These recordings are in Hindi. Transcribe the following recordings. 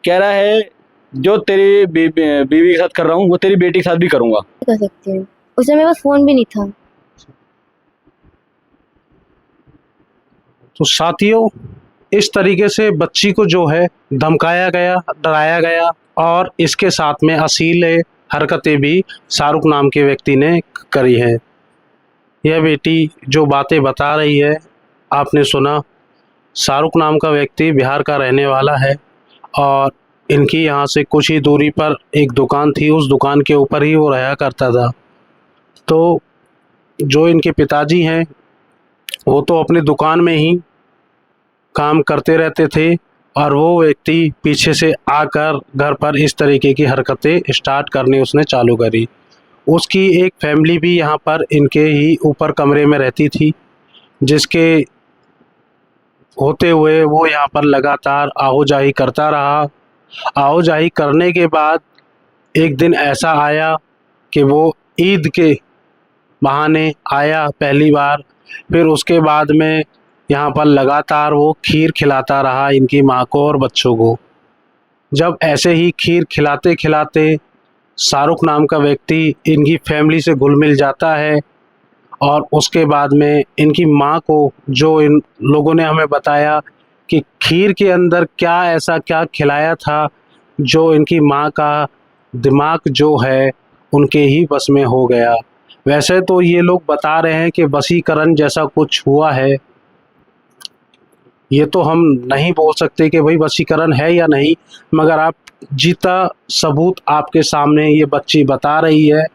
कह रहा है जो तेरी बीवी के साथ कर रहा हूँ वो तेरी बेटी के साथ भी करूंगा। कर सकते हैं, उस समय मेरे पास फोन भी नहीं था। तो साथियों, इस तरीके से बच्ची को जो है धमकाया गया, डराया गया और इसके साथ में अश्लील हरकतें भी शाहरुख नाम के व्यक्ति ने करी है। यह बेटी जो बातें बता रही है, आपने सुना। शाहरुख नाम का व्यक्ति बिहार का रहने वाला है और इनकी यहाँ से कुछ ही दूरी पर एक दुकान थी, उस दुकान के ऊपर ही वो रहा करता था। तो जो इनके पिताजी हैं वो तो अपनी दुकान में ही काम करते रहते थे और वो व्यक्ति पीछे से आकर घर पर इस तरीके की हरकतें स्टार्ट करनी उसने चालू करी। उसकी एक फैमिली भी यहाँ पर इनके ही ऊपर कमरे में रहती थी, जिसके होते हुए वो यहाँ पर लगातार आओजाही करता रहा। आओजाही करने के बाद एक दिन ऐसा आया कि वो ईद के बहाने आया पहली बार, फिर उसके बाद में यहाँ पर लगातार वो खीर खिलाता रहा इनकी माँ को और बच्चों को। जब ऐसे ही खीर खिलाते खिलाते शाहरुख नाम का व्यक्ति इनकी फैमिली से घुल मिल जाता है और उसके बाद में इनकी माँ को, जो इन लोगों ने हमें बताया कि खीर के अंदर क्या ऐसा क्या खिलाया था जो इनकी माँ का दिमाग जो है उनके ही बस में हो गया। वैसे तो ये लोग बता रहे हैं कि वशीकरण जैसा कुछ हुआ है, ये तो हम नहीं बोल सकते कि भाई वशीकरण है या नहीं, मगर आप जीता सबूत आपके सामने ये बच्ची बता रही है।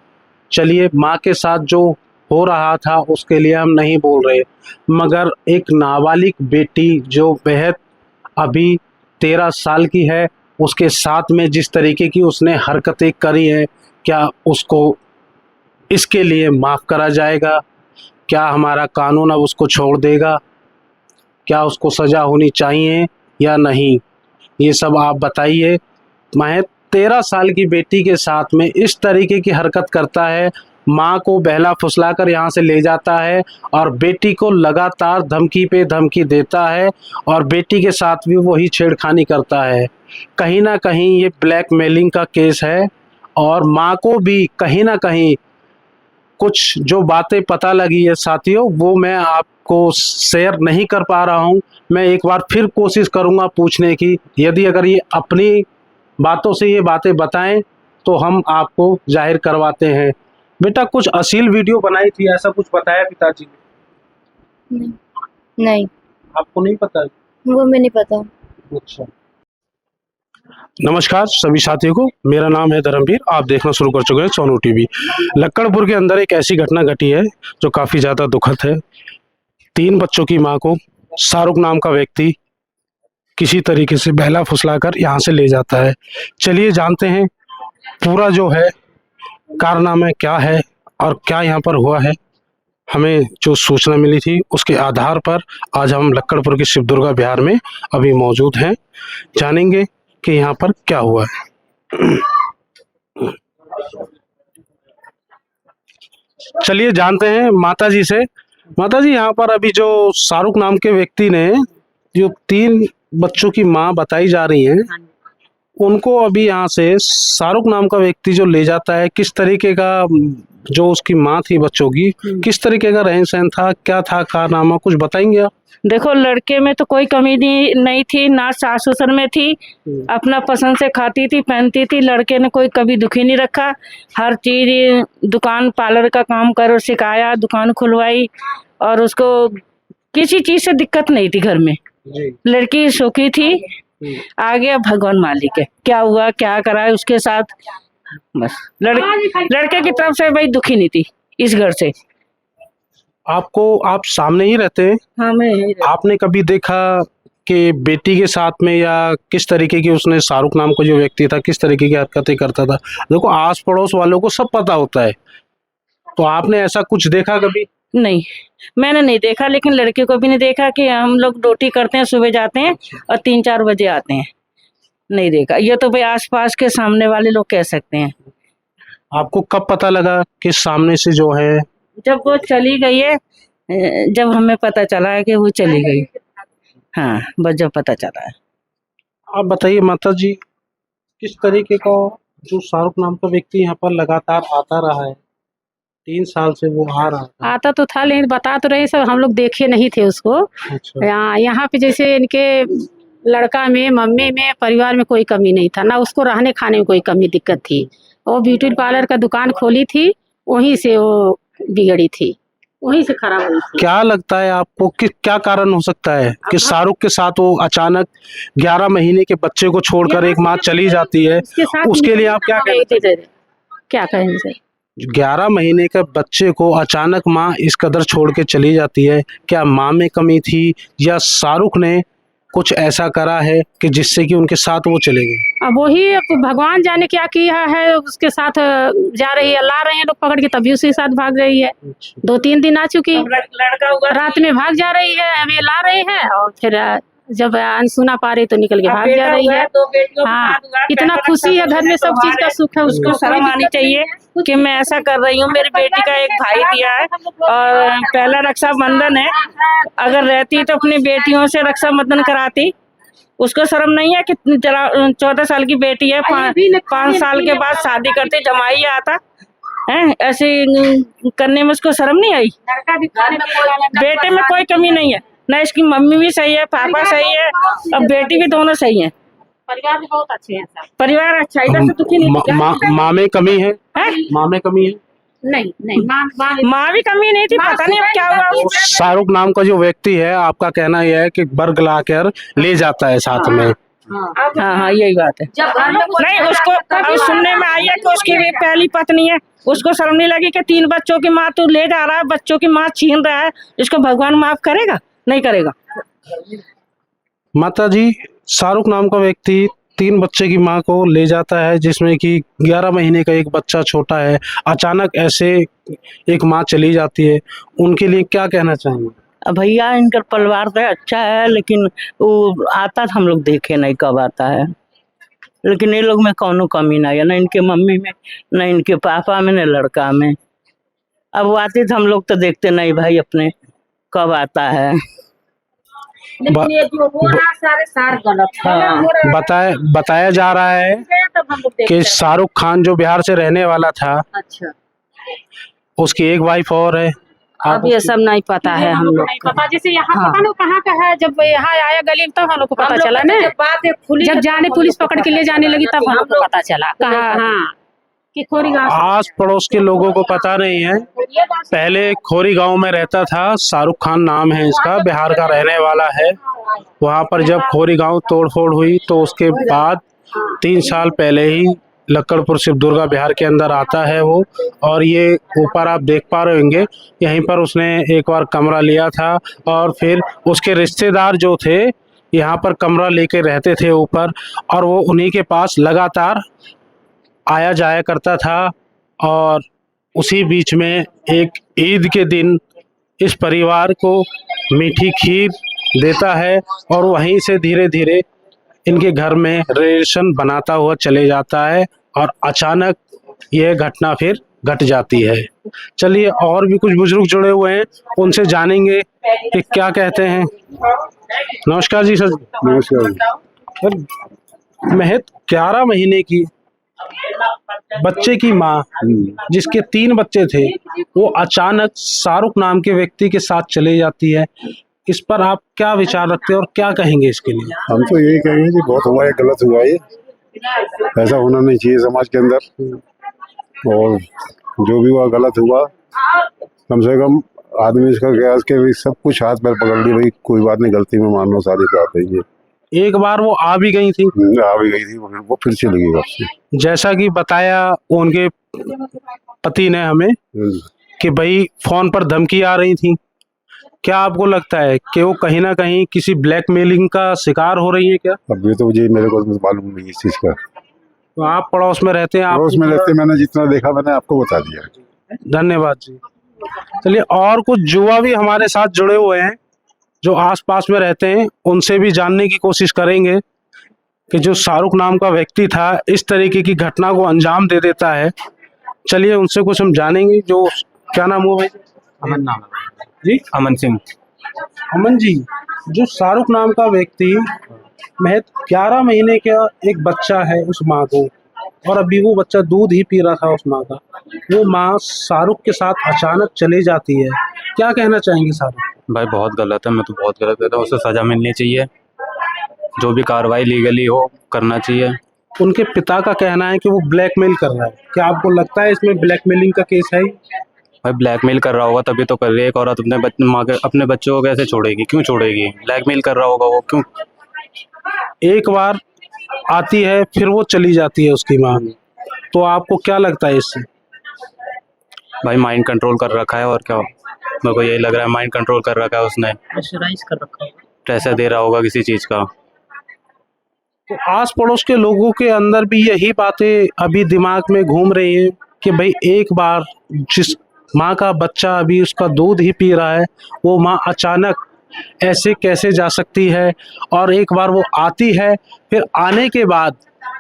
चलिए, माँ के साथ जो हो रहा था उसके लिए हम नहीं बोल रहे, मगर एक नाबालिग बेटी जो बेहद अभी 13 साल की है, उसके साथ में जिस तरीके की उसने हरकतें करी हैं, क्या उसको इसके लिए माफ़ करा जाएगा? क्या हमारा कानून अब उसको छोड़ देगा? क्या उसको सज़ा होनी चाहिए या नहीं? ये सब आप बताइए। महज 13 साल की बेटी के साथ में इस तरीके की हरकत करता है, माँ को बहला फुसला कर यहाँ से ले जाता है और बेटी को लगातार धमकी पे धमकी देता है और बेटी के साथ भी वही छेड़खानी करता है। कहीं ना कहीं ये ब्लैकमेलिंग का केस है और माँ को भी कहीं ना कहीं कुछ जो बातें पता लगी है साथियों, वो मैं आपको शेयर नहीं कर पा रहा हूँ। मैं एक बार फिर कोशिश करूँगा पूछने की, यदि अगर ये अपनी बातों से ये बातें बताएं तो हम आपको जाहिर करवाते हैं। बेटा, कुछ अश्लील वीडियो बनाई थी, ऐसा कुछ बताया पिताजी ने? नहीं, नहीं, आपको नहीं पता? वो मैं नहीं पता। अच्छा। नमस्कार सभी साथियों को, मेरा नाम है धर्मवीर। आप देखना शुरू कर चुके हैं सोनू टीवी। लक्कड़पुर के अंदर एक ऐसी घटना घटी है जो काफ़ी ज़्यादा दुखद है। 3 बच्चों की मां को शाहरुख नाम का व्यक्ति किसी तरीके से बहला फुसलाकर यहाँ से ले जाता है। चलिए जानते हैं पूरा जो है कारनामा क्या है और क्या यहाँ पर हुआ है। हमें जो सूचना मिली थी उसके आधार पर आज हम लक्कड़पुर के शिव दुर्गा बिहार में अभी मौजूद हैं। जानेंगे कि यहाँ पर क्या हुआ है। चलिए जानते हैं माता जी से। माता जी, यहाँ पर अभी जो शाहरुख नाम के व्यक्ति ने जो 3 बच्चों की माँ बताई जा रही है, उनको अभी यहाँ से शाहरुख नाम का व्यक्ति जो ले जाता है, किस तरीके का जो उसकी माँ थी बच्चों की, किस तरीके का रहन सहन था, क्या था कारनामा, कुछ बताएंगे आप? देखो, लड़के में तो कोई कमी नहीं थी, ना सास ससुर में थी। अपना पसंद से खाती थी, पहनती थी। लड़के ने कोई कभी दुखी नहीं रखा। हर चीज, दुकान पार्लर का काम कर सिखाया, दुकान खुलवाई और उसको किसी चीज से दिक्कत नहीं थी घर में। लड़की सुखी थी। आगे अब भगवान मालिक है, क्या हुआ क्या करा है उसके साथ, बस लड़के की तरफ से भाई दुखी नहीं थी इस घर से। आप सामने ही रहते हैं? हाँ, मैं आपने कभी देखा कि बेटी के साथ में या किस तरीके की उसने, शाहरुख नाम का जो व्यक्ति था, किस तरीके की हरकतें करता था? देखो, आस पड़ोस वालों को सब पता होता है, तो आपने ऐसा कुछ देखा कभी? नहीं, मैंने नहीं देखा, लेकिन लड़के को भी नहीं देखा कि हम लोग ड्यूटी करते हैं, सुबह जाते हैं और 3-4 बजे आते हैं। नहीं देखा। ये तो भाई आसपास के सामने वाले लोग कह सकते हैं। आपको कब पता लगा कि सामने से जो है? जब वो चली गई है, जब हमें पता चला है कि वो चली गई। हाँ, बस जब पता चला है। आप बताइए माता जी, किस तरीके का जो शाहरुख नाम का व्यक्ति यहाँ पर लगातार आता रहा है, 3 साल से वो आ रहा था। आता तो था लेकिन बता तो रहे सब, हम लोग देखे नहीं थे उसको। अच्छा। यहाँ पे जैसे इनके लड़का में, मम्मी में, परिवार में कोई कमी नहीं था, ना उसको रहने खाने में कोई कमी दिक्कत थी। वो ब्यूटी पार्लर का दुकान खोली थी, वहीं से वो बिगड़ी थी, वहीं से खराब हुई थी। क्या लगता है आपको कि क्या कारण हो सकता है कि शाहरुख के साथ वो अचानक 11 महीने के बच्चे को छोड़कर एक माँ चली जाती है, उसके लिए आप क्या कहेंगे? क्या कहेंगे सर? 11 महीने के बच्चे को अचानक माँ इस कदर छोड़ के चली जाती है, क्या माँ में कमी थी या शाहरुख ने कुछ ऐसा करा है कि जिससे कि उनके साथ वो चले गए? अब वही भगवान जाने क्या किया है, उसके साथ जा रही है, ला रहे हैं लोग पकड़ के, तभी उसके साथ भाग रही है। 2-3 दिन आ चुकी, लड़का हुआ रात में भाग जा रही है, अब ये ला रहे हैं और फिर जब अनसुना पा रही तो निकल के भाग जा रही है। हाँ, इतना खुशी है घर में, सब चीज का सुख है, उसको उसको शर्म आनी चाहिए कि मैं ऐसा कर रही हूँ। मेरी बेटी का एक भाई दिया है और पहला रक्षाबंधन है, अगर रहती तो अपनी बेटियों से रक्षाबंधन कराती। उसको शर्म नहीं है कि 14 साल की बेटी है, 5 साल के बाद शादी करते जमाई आता है, ऐसे करने में उसको शर्म नहीं आई। बेटे में कोई कमी नहीं है, ना इसकी मम्मी भी सही है, पापा सही है और बेटी भी, दोनों सही है। परिवार भी बहुत अच्छे हैं सर। परिवार अच्छा, इधर से दुखी नहीं। माँ में कमी है? माँ में कमी है? नहीं, माँ भी कमी नहीं थी, पता नहीं अब क्या हुआ। शाहरुख नाम का जो व्यक्ति है, आपका कहना यह है कि बर्ग लाकर ले जाता है साथ में? हाँ, यही बात है। नहीं, उसको अब सुनने में आई है कि उसकी भी पहली पत्नी है, उसको शर्म नहीं लगी कि 3 बच्चों की माँ तू ले जा रहा है, बच्चों की माँ छीन रहा है, इसको भगवान माफ करेगा? नहीं करेगा। माता जी, शाहरुख नाम का व्यक्ति 3 बच्चे की माँ को ले जाता है, जिसमें कि 11 महीने का एक बच्चा छोटा है, अचानक ऐसे एक माँ चली जाती है, उनके लिए क्या कहना चाहेंगे? भैया इनका परिवार तो अच्छा है, लेकिन वो आता था, हम लोग देखे नहीं कब आता है, लेकिन ये लोग में कौनो कमी नहीं है, ना इनके मम्मी में, ना इनके पापा में, ना लड़का में। अब वो आते थे, हम लोग तो देखते नहीं भाई अपने कब आता है। लेकिन ये जो हो रहा सारे गलत है। बताया जा रहा है कि शाहरुख खान जो बिहार से रहने वाला था, अच्छा, उसकी एक वाइफ और है। अब ये सब नहीं पता है, हम लोग नहीं पता। जैसे यहाँ पता नहीं कहाँ का है, जब यहाँ आया गली में तब हम लोग को पता चला ना, जब जाने पुलिस पकड़ के ले जाने लगी तब हम लोग को पता चला कहाँ। हाँ, कि खोरी गाँव। आस पड़ोस के लोगों को पता नहीं है, पहले खोरी गांव में रहता था, शाहरुख खान नाम है इसका, बिहार का रहने वाला है। वहां पर जब खोरी गांव तोड़फोड़ हुई तो उसके बाद 3 साल पहले ही लक्कड़पुर शिवदुर्गा बिहार के अंदर आता है वो, और ये ऊपर आप देख पा रहे होंगे, यहीं पर उसने एक बार कमरा लिया था और फिर उसके रिश्तेदार जो थे यहाँ पर कमरा लेके रहते थे ऊपर, और वो उन्हीं के पास लगातार आया जाया करता था। और उसी बीच में एक ईद के दिन इस परिवार को मीठी खीर देता है और वहीं से धीरे धीरे इनके घर में रिलेशन बनाता हुआ चले जाता है, और अचानक यह घटना फिर घट जाती है। चलिए, और भी कुछ बुजुर्ग जुड़े हुए हैं, उनसे जानेंगे कि क्या कहते हैं। नमस्कार जी सर। नमस्कार सर, महज 11 महीने की बच्चे की माँ, जिसके 3 बच्चे थे, वो अचानक शाहरुख नाम के व्यक्ति के साथ चले जाती है। इस पर आप क्या विचार रखते हैं और क्या कहेंगे इसके लिए? हम तो यही कहेंगे कि बहुत हुआ है, गलत हुआ है, ऐसा होना नहीं चाहिए समाज के अंदर, और जो भी हुआ गलत हुआ। कम से कम आदमी इसका गैस के भी सब कुछ हाथ पैर पकड़ ली, भाई कोई बात नहीं, गलती में मान लो, शादी पे आते ही। एक बार वो आ भी गई थी, वो फिर चली गई वापसी। जैसा कि बताया उनके पति ने हमें कि भाई फोन पर धमकी आ रही थी। क्या आपको लगता है कि वो कहीं ना कहीं किसी ब्लैकमेलिंग का शिकार हो रही है क्या? अब ये तो मुझे मेरे को मालूम नहीं इस चीज का। तो आप पड़ोस में रहते हैं, पड़ोस में रहते, मैंने जितना देखा मैंने आपको बता दिया। धन्यवाद जी। चलिए, और कुछ युवा भी हमारे साथ जुड़े हुए हैं जो आसपास में रहते हैं, उनसे भी जानने की कोशिश करेंगे कि जो शाहरुख नाम का व्यक्ति था इस तरीके की घटना को अंजाम दे देता है। चलिए, उनसे कुछ हम जानेंगे। जो क्या नाम हुआ भाई? अमन नाम है जी, अमन सिंह। अमन जी, जो शाहरुख नाम का व्यक्ति महज 11 महीने का एक बच्चा है उस माँ को, और अभी वो बच्चा दूध ही पी रहा था उस माँ का। वो माँ शाहरुख के साथ अचानक चली जाती है। क्या कहना चाहेंगे शाहरुख? भाई बहुत गलत है, मैं तो बहुत गलत कहता हूँ, उसे सज़ा मिलनी चाहिए, जो भी कार्रवाई लीगली हो करना चाहिए। उनके पिता का कहना है कि वो ब्लैकमेल कर रहा है। क्या आपको लगता है इसमें ब्लैकमेलिंग का केस है? भाई ब्लैकमेल कर रहा होगा तभी तो कर रही है। एक औरत अपने बच्चों को कैसे छोड़ेगी? क्यों छोड़ेगी? ब्लैकमेल कर रहा होगा वो, क्यों? एक बार आती है फिर वो चली जाती है उसकी माँ, तो आपको क्या लगता है इससे? भाई माइंड कंट्रोल कर रखा है, और क्या? मेरे को यही लग रहा है माइंड कंट्रोल कर रखा है उसने, प्रेशराइज कर रखा है। प्रेशर दे रहा होगा किसी चीज़ का। तो आस पड़ोस के लोगों के अंदर भी यही बातें अभी दिमाग में घूम रही हैं कि भाई एक बार जिस माँ का बच्चा अभी उसका दूध ही पी रहा है, वो माँ अचानक ऐसे कैसे जा सकती है? और एक बार वो आती है, फिर आने के बाद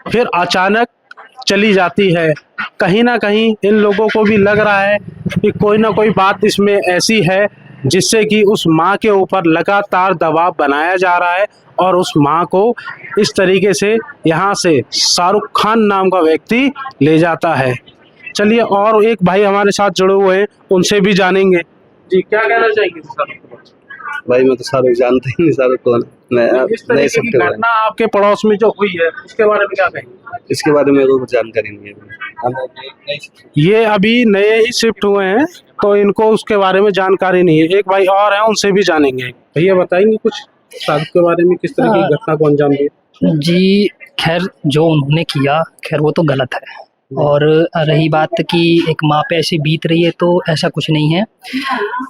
फिर अचानक चली जाती है। कहीं ना कहीं इन लोगों को भी लग रहा है कि कोई ना कोई बात इसमें ऐसी है जिससे कि उस माँ के ऊपर लगातार दबाव बनाया जा रहा है, और उस माँ को इस तरीके से यहाँ से शाहरुख खान नाम का व्यक्ति ले जाता है। चलिए, और एक भाई हमारे साथ जुड़े हुए हैं, उनसे भी जानेंगे। जी, क्या कहना चाहेंगे शाहरुख? भाई मैं तो शाहरुख जानते ही नहीं, शाहरुख कौन है? इस तरीके की घटना आपके पड़ोस में जो हुई है उसके बारे में क्या कहेंगे? इसके बारे में मेरे को जानकारी नहीं है। ये अभी नए ही शिफ्ट हुए हैं, तो इनको उसके बारे में जानकारी नहीं है। एक भाई और हैं, उनसे भी जानेंगे। भैया बताएंगे कुछ शाहरुख के बारे में, किस तरह की घटना को अंजाम दिया? जी खैर, जो उन्होंने किया खैर वो तो गलत है, और रही बात कि एक माँ पे ऐसी बीत रही है, तो ऐसा कुछ नहीं है।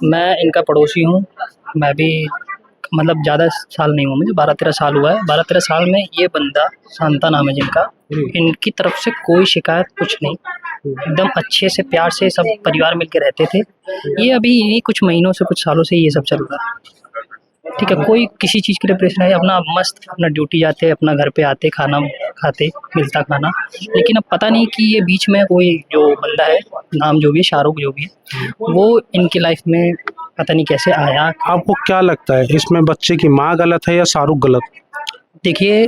मैं इनका पड़ोसी हूँ, मैं भी मतलब ज़्यादा साल नहीं हुआ, मुझे 12-13 साल हुआ है। 12-13 साल में ये बंदा, शांता नाम है जिनका, इनकी तरफ से कोई शिकायत कुछ नहीं, एकदम अच्छे से प्यार से सब परिवार मिलकर रहते थे। ये अभी इन्हीं कुछ महीनों से, कुछ सालों से ये सब चल रहा है। ठीक है, कोई किसी चीज़ के लिए प्रेशर नहीं, अपना मस्त अपना ड्यूटी जाते, अपना घर पे आते, खाना खाते, मिलता खाना। लेकिन अब पता नहीं कि ये बीच में कोई जो बंदा है, नाम जो भी है, शाहरुख जो भी है, वो इनकी लाइफ में पता नहीं कैसे आया। आपको क्या लगता है इसमें बच्चे की माँ गलत है या शाहरुख गलत? देखिए,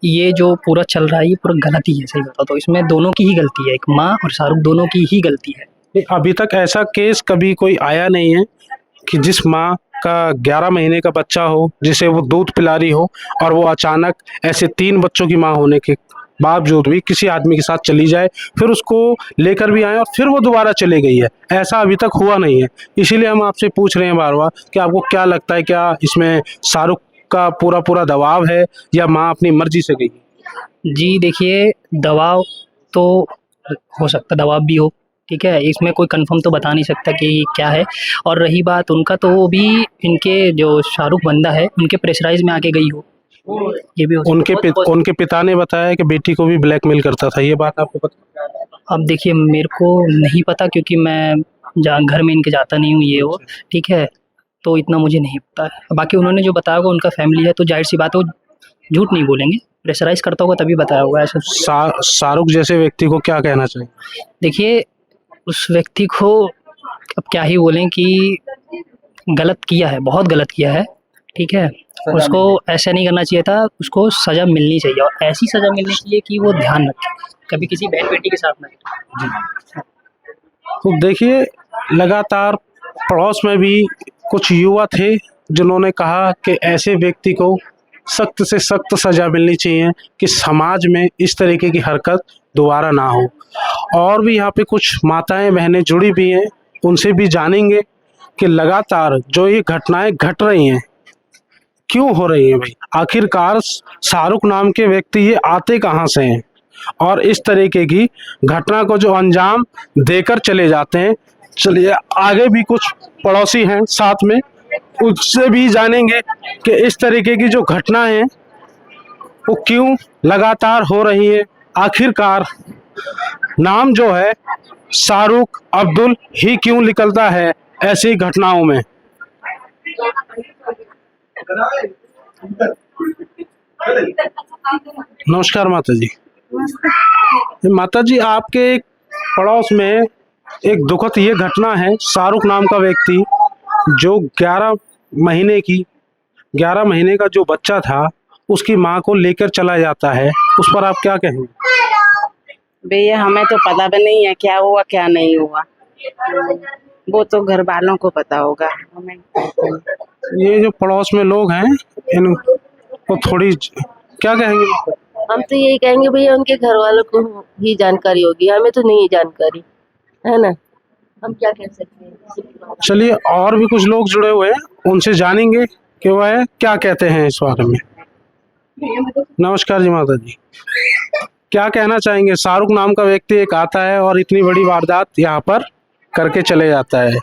ये जो पूरा चल रहा है ये पूरा गलत ही है, सही बताओ तो इसमें दोनों की ही गलती है, एक माँ और शाहरुख दोनों की ही गलती है। अभी तक ऐसा केस कभी कोई आया नहीं है कि जिस माँ का 11 महीने का बच्चा हो, जिसे वो दूध पिला रही हो, और वो अचानक ऐसे 3 बच्चों की माँ होने के बावजूद भी किसी आदमी के साथ चली जाए, फिर उसको लेकर भी आए और फिर वो दोबारा चले गई है। ऐसा अभी तक हुआ नहीं है। इसीलिए हम आपसे पूछ रहे हैं बार बार कि आपको क्या लगता है, क्या इसमें शाहरुख का पूरा दबाव है या माँ अपनी मर्जी से गई? जी देखिए, दबाव तो हो सकता, दबाव भी हो, ठीक है, इसमें कोई कंफर्म तो बता नहीं सकता कि क्या है। और रही बात उनका, तो वो भी इनके जो शाहरुख बंदा है उनके प्रेशराइज में आके गई हो, ये भी हो सकता। उनके पिता ने बताया कि बेटी को भी ब्लैकमेल करता था, ये बात आपको पता? अब देखिए, मेरे को नहीं पता, क्योंकि मैं जहाँ घर में इनके जाता नहीं हूँ, ये हो, ठीक है, तो इतना मुझे नहीं पता है। बाकी उन्होंने जो बताया होगा, उनका फैमिली है, तो जाहिर सी बात है वो झूठ नहीं बोलेंगे, प्रेशराइज करता होगा तभी बताया होगा ऐसा। शाहरुख जैसे व्यक्ति को क्या कहना चाहिए? देखिए, उस व्यक्ति को अब क्या ही बोलें कि गलत किया है, बहुत गलत किया है, ठीक है, उसको ऐसा नहीं करना चाहिए था, उसको सज़ा मिलनी चाहिए, और ऐसी सज़ा मिलनी चाहिए कि वो ध्यान रखे, कभी किसी बहन बेटी के साथ ना। तो देखिए, लगातार पड़ोस में भी कुछ युवा थे जिन्होंने कहा कि ऐसे व्यक्ति को सख्त से सख्त सज़ा मिलनी चाहिए कि समाज में इस तरीके की हरकत दोबारा ना हो। और भी यहाँ पे कुछ माताएं बहनें जुड़ी भी हैं, उनसे भी जानेंगे कि लगातार जो ये घटनाएं घट रही हैं क्यों हो रही हैं। भाई आखिरकार शाहरुख नाम के व्यक्ति ये आते कहाँ से हैं, और इस तरीके की घटना को जो अंजाम देकर चले जाते हैं। चलिए, आगे भी कुछ पड़ोसी हैं साथ में, उससे भी जानेंगे कि इस तरीके की जो घटना है वो क्यों लगातार हो रही है। आखिरकार नाम जो है शाहरुख अब्दुल ही क्यों निकलता है ऐसी घटनाओं में। नमस्कार माता जी। माता जी, आपके पड़ोस में एक दुखद ये घटना है, शाहरुख नाम का व्यक्ति जो 11 महीने का जो बच्चा था उसकी माँ को लेकर चला जाता है, उस पर आप क्या कहेंगे? भैया हमें तो पता भी नहीं है क्या हुआ क्या नहीं हुआ, वो तो घर वालों को पता होगा, हमें। ये जो पड़ोस में लोग हैं इनको थोड़ी क्या कहेंगे? हम तो यही कहेंगे भैया उनके घर वालों को ही जानकारी होगी, हमें तो नहीं जानकारी है ना, हम क्या कह सकते हैं। चलिए और भी कुछ लोग जुड़े हुए हैं, उनसे जानेंगे कि वह क्या कहते हैं इस बारे में। नमस्कार जी माता जी, क्या कहना चाहेंगे? शाहरुख नाम का व्यक्ति एक आता है और इतनी बड़ी वारदात यहाँ पर करके चले जाता है।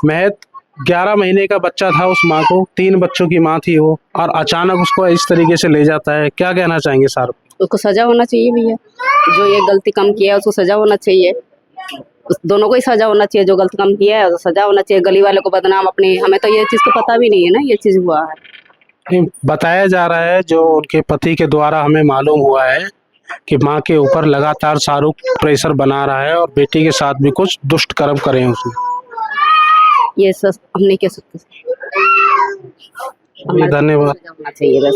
महज 11 महीने का बच्चा था उस माँ को, 3 बच्चों की माँ थी वो, और अचानक उसको इस तरीके से ले जाता है। क्या कहना चाहेंगे शाहरुख? उसको सजा होना चाहिए भैया, जो ये गलती कम किया है उसको सजा होना चाहिए, उस दोनों को ही सजा होना चाहिए। जो गलती कम किया है तो सजा होना चाहिए, गली वाले को बदनाम अपने, हमें तो ये चीज़ तो पता भी नहीं है ना ये चीज़ हुआ है। बताया जा रहा है, जो उनके पति के द्वारा हमें मालूम हुआ है कि माँ के ऊपर लगातार शाहरुख प्रेशर बना रहा है और बेटी के साथ भी कुछ दुष्ट कर्म करे उसने। ये सब हम नहीं कह सकते, धन्यवाद। होना चाहिए बस।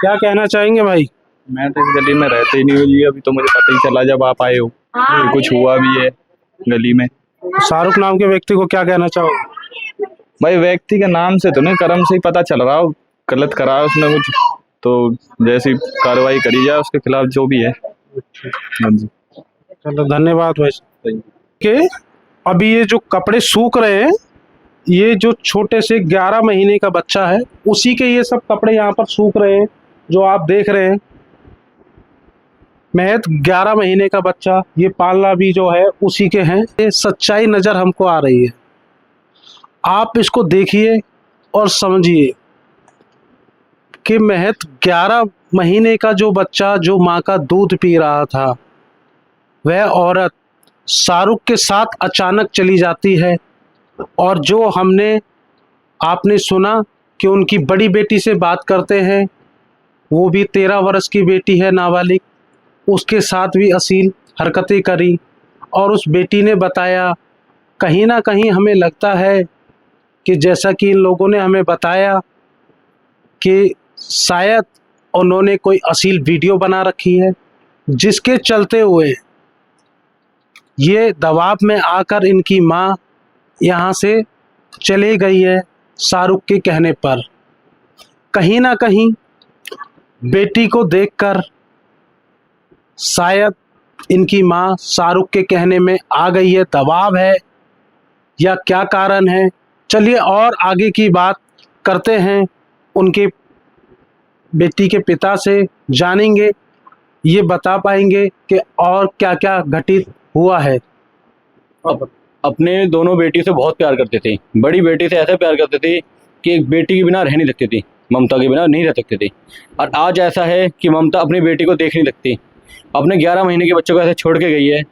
क्या कहना चाहेंगे भाई? मैं तो इस गली में रहते ही नहीं हूँ जी, अभी तो मुझे पता ही चला जब आप आए हो कि कुछ हुआ भी है गली में। शाहरुख नाम के व्यक्ति को क्या कहना चाहोगे? भाई व्यक्ति के नाम से तो नहीं, कर्म से ही पता चल रहा हो, गलत करा है उसने कुछ, तो जैसी कार्रवाई करी जाए उसके खिलाफ जो भी है। हाँ जी, चलो धन्यवाद भाई। के अभी ये जो कपड़े सूख रहे हैं, ये जो छोटे से 11 महीने का बच्चा है उसी के ये सब कपड़े यहाँ पर सूख रहे हैं जो आप देख रहे हैं। महज 11 महीने का बच्चा, ये पालना भी जो है उसी के हैं। ये सच्चाई नज़र हमको आ रही है, आप इसको देखिए और समझिए कि महज 11 महीने का जो बच्चा जो माँ का दूध पी रहा था, वह औरत शाहरुख के साथ अचानक चली जाती है। और जो आपने सुना कि उनकी बड़ी बेटी से बात करते हैं, वो भी 13 वर्ष की बेटी है, नाबालिग, उसके साथ भी अश्लील हरकतें करी। और उस बेटी ने बताया, कहीं ना कहीं हमें लगता है कि जैसा कि इन लोगों ने हमें बताया कि शायद उन्होंने कोई अश्लील वीडियो बना रखी है, जिसके चलते हुए ये दबाव में आकर इनकी माँ यहाँ से चली गई है शाहरुख के कहने पर। कहीं ना कहीं बेटी को देखकर शायद इनकी माँ शाहरुख के कहने में आ गई है, दबाव है या क्या कारण है। चलिए और आगे की बात करते हैं, उनके बेटी के पिता से जानेंगे, ये बता पाएंगे कि और क्या क्या घटित हुआ है। अपने दोनों बेटी से बहुत प्यार करते थे। बड़ी बेटी से ऐसा प्यार करते थे कि एक बेटी के बिना रह नहीं सकती थी, ममता के बिना नहीं रह सकते थे। और आज ऐसा है कि ममता अपनी बेटी को देख नहीं सकती, अपने 11 महीने के बच्चों को ऐसे छोड़ के गई है।